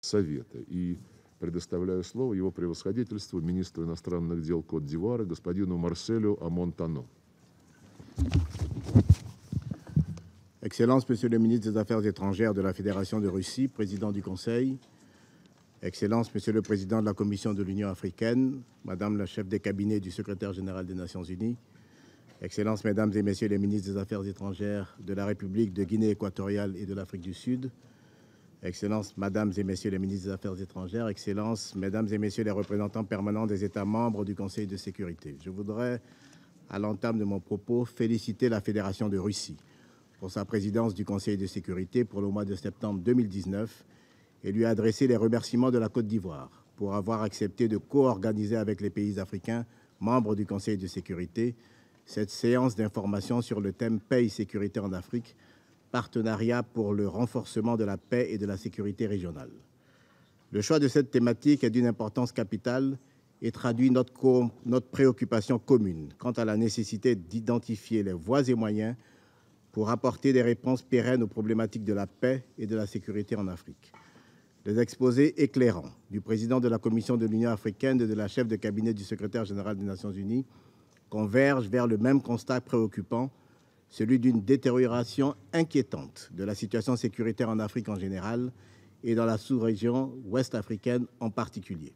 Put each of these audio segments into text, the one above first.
Совета. И предоставляю слово его превосходительству министру иностранных дел Кот-д'Ивуара господину Марселю Амон-Тано. Excellences, Monsieur le ministre des Affaires étrangères de la Fédération de Russie, président du Conseil, Excellences, Monsieur le président de la Commission de l'Union africaine, Madame la chef des cabinets du secrétaire général des Nations unies, Excellences, Mesdames et Messieurs les ministres des Affaires étrangères de la République de Guinée équatoriale et de l'Afrique du Sud, Excellences, Mesdames et Messieurs les ministres des Affaires étrangères, Excellences, Mesdames et Messieurs les représentants permanents des États membres du Conseil de sécurité. Je voudrais, à l'entame de mon propos, féliciter la Fédération de Russie pour sa présidence du Conseil de sécurité pour le mois de septembre 2019 et lui adresser les remerciements de la Côte d'Ivoire pour avoir accepté de co-organiser avec les pays africains membres du Conseil de sécurité cette séance d'information sur le thème paix et sécurité en Afrique, partenariat pour le renforcement de la paix et de la sécurité régionale. Le choix de cette thématique est d'une importance capitale et traduit notre préoccupation commune quant à la nécessité d'identifier les voies et moyens pour apporter des réponses pérennes aux problématiques de la paix et de la sécurité en Afrique. Les exposés éclairants du président de la Commission de l'Union africaine et de la chef de cabinet du secrétaire général des Nations unies convergent vers le même constat préoccupant, celui d'une détérioration inquiétante de la situation sécuritaire en Afrique en général et dans la sous-région ouest africaine en particulier.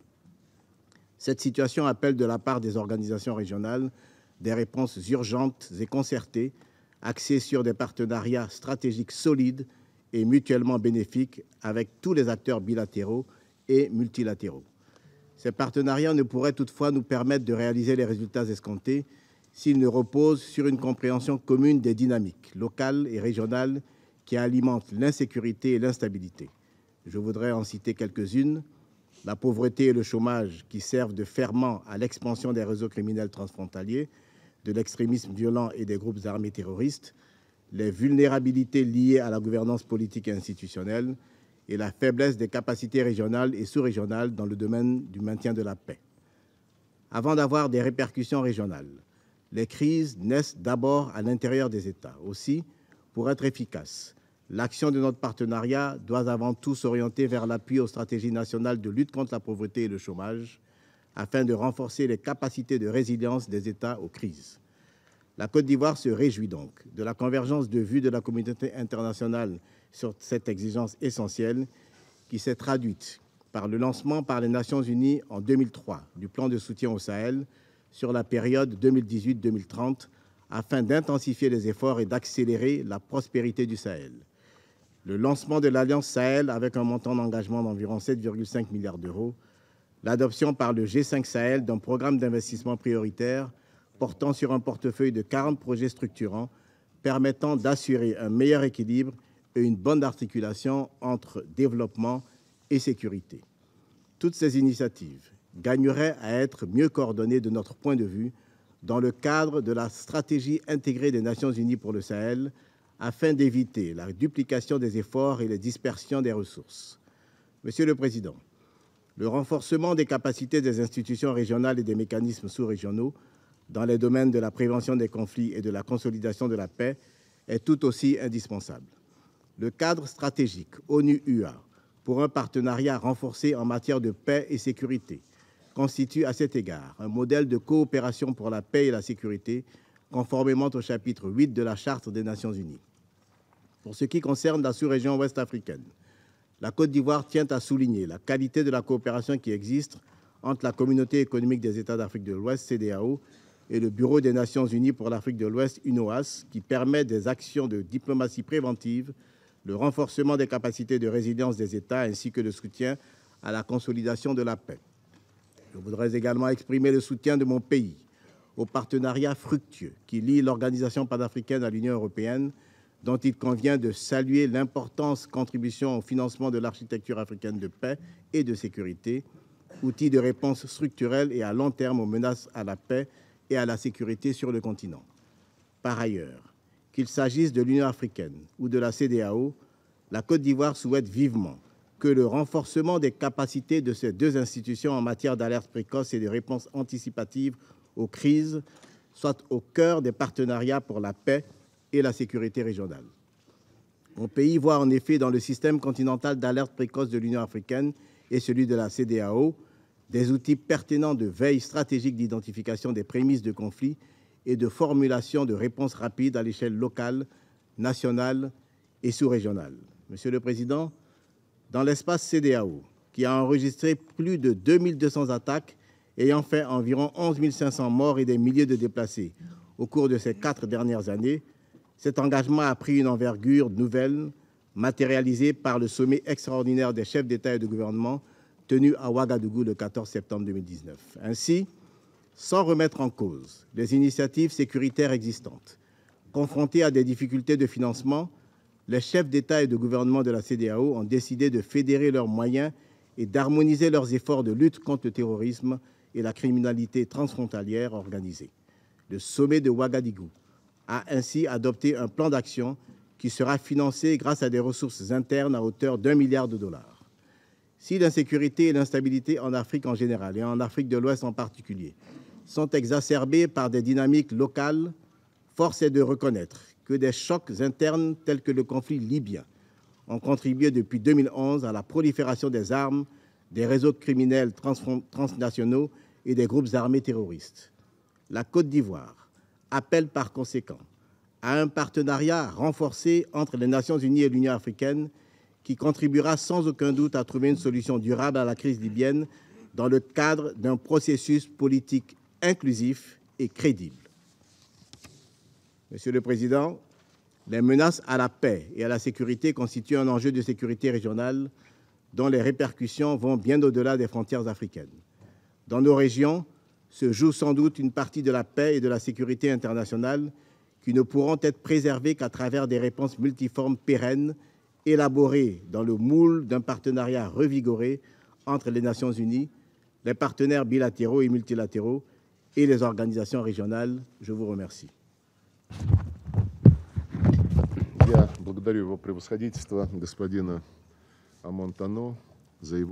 Cette situation appelle de la part des organisations régionales des réponses urgentes et concertées, axées sur des partenariats stratégiques solides et mutuellement bénéfiques avec tous les acteurs bilatéraux et multilatéraux. Ces partenariats ne pourraient toutefois nous permettre de réaliser les résultats escomptés s'ils ne reposent sur une compréhension commune des dynamiques locales et régionales qui alimentent l'insécurité et l'instabilité. Je voudrais en citer quelques-unes. La pauvreté et le chômage qui servent de ferment à l'expansion des réseaux criminels transfrontaliers, de l'extrémisme violent et des groupes armés terroristes, les vulnérabilités liées à la gouvernance politique et institutionnelle et la faiblesse des capacités régionales et sous-régionales dans le domaine du maintien de la paix. Avant d'avoir des répercussions régionales, les crises naissent d'abord à l'intérieur des États. Aussi, pour être efficace, l'action de notre partenariat doit avant tout s'orienter vers l'appui aux stratégies nationales de lutte contre la pauvreté et le chômage, afin de renforcer les capacités de résilience des États aux crises. La Côte d'Ivoire se réjouit donc de la convergence de vues de la communauté internationale sur cette exigence essentielle qui s'est traduite par le lancement par les Nations unies en 2003 du plan de soutien au Sahel sur la période 2018-2030 afin d'intensifier les efforts et d'accélérer la prospérité du Sahel. Le lancement de l'Alliance Sahel avec un montant d'engagement d'environ 7,5 milliards d'euros, l'adoption par le G5 Sahel d'un programme d'investissement prioritaire portant sur un portefeuille de 40 projets structurants permettant d'assurer un meilleur équilibre et une bonne articulation entre développement et sécurité. Toutes ces initiatives gagneraient à être mieux coordonnées de notre point de vue dans le cadre de la stratégie intégrée des Nations unies pour le Sahel afin d'éviter la duplication des efforts et la dispersion des ressources. Monsieur le Président, le renforcement des capacités des institutions régionales et des mécanismes sous-régionaux dans les domaines de la prévention des conflits et de la consolidation de la paix est tout aussi indispensable. Le cadre stratégique ONU-UA pour un partenariat renforcé en matière de paix et sécurité constitue à cet égard un modèle de coopération pour la paix et la sécurité, conformément au chapitre 8 de la Charte des Nations unies. Pour ce qui concerne la sous-région ouest africaine, la Côte d'Ivoire tient à souligner la qualité de la coopération qui existe entre la Communauté économique des États d'Afrique de l'Ouest, CEDEAO, et le Bureau des Nations unies pour l'Afrique de l'Ouest, UNOAS, qui permet des actions de diplomatie préventive, le renforcement des capacités de résilience des États ainsi que le soutien à la consolidation de la paix. Je voudrais également exprimer le soutien de mon pays au partenariat fructueux qui lie l'Organisation panafricaine à l'Union européenne, dont il convient de saluer l'importante contribution au financement de l'architecture africaine de paix et de sécurité, outil de réponse structurelle et à long terme aux menaces à la paix et à la sécurité sur le continent. Par ailleurs, qu'il s'agisse de l'Union africaine ou de la CEDEAO, la Côte d'Ivoire souhaite vivement que le renforcement des capacités de ces deux institutions en matière d'alerte précoce et de réponse anticipative aux crises soit au cœur des partenariats pour la paix et la sécurité régionale. Mon pays voit en effet dans le système continental d'alerte précoce de l'Union africaine et celui de la CEDEAO des outils pertinents de veille stratégique d'identification des prémices de conflit et de formulation de réponses rapides à l'échelle locale, nationale et sous-régionale. Monsieur le Président, dans l'espace CEDEAO, qui a enregistré plus de 2200 attaques ayant fait environ 11 500 morts et des milliers de déplacés au cours de ces 4 dernières années, cet engagement a pris une envergure nouvelle, matérialisée par le sommet extraordinaire des chefs d'État et de gouvernement tenu à Ouagadougou le 14 septembre 2019. Ainsi, sans remettre en cause les initiatives sécuritaires existantes, confrontés à des difficultés de financement, les chefs d'État et de gouvernement de la CEDEAO ont décidé de fédérer leurs moyens et d'harmoniser leurs efforts de lutte contre le terrorisme et la criminalité transfrontalière organisée. Le sommet de Ouagadougou a ainsi adopté un plan d'action qui sera financé grâce à des ressources internes à hauteur d'1 milliard de dollars. Si l'insécurité et l'instabilité en Afrique en général et en Afrique de l'Ouest en particulier sont exacerbées par des dynamiques locales, force est de reconnaître que des chocs internes tels que le conflit libyen ont contribué depuis 2011 à la prolifération des armes, des réseaux criminels transnationaux et des groupes armés terroristes. La Côte d'Ivoire appelle par conséquent à un partenariat renforcé entre les Nations unies et l'Union africaine qui contribuera sans aucun doute à trouver une solution durable à la crise libyenne dans le cadre d'un processus politique inclusif et crédible. Monsieur le Président, les menaces à la paix et à la sécurité constituent un enjeu de sécurité régionale dont les répercussions vont bien au-delà des frontières africaines. Dans nos régions se joue sans doute une partie de la paix et de la sécurité internationale qui ne pourront être préservées qu'à travers des réponses multiformes pérennes, élaborées dans le moule d'un partenariat revigoré entre les Nations unies, les partenaires bilatéraux et multilatéraux et les organisations régionales. Je vous remercie. Я благодарю его превосходительство господина Амон Тано за его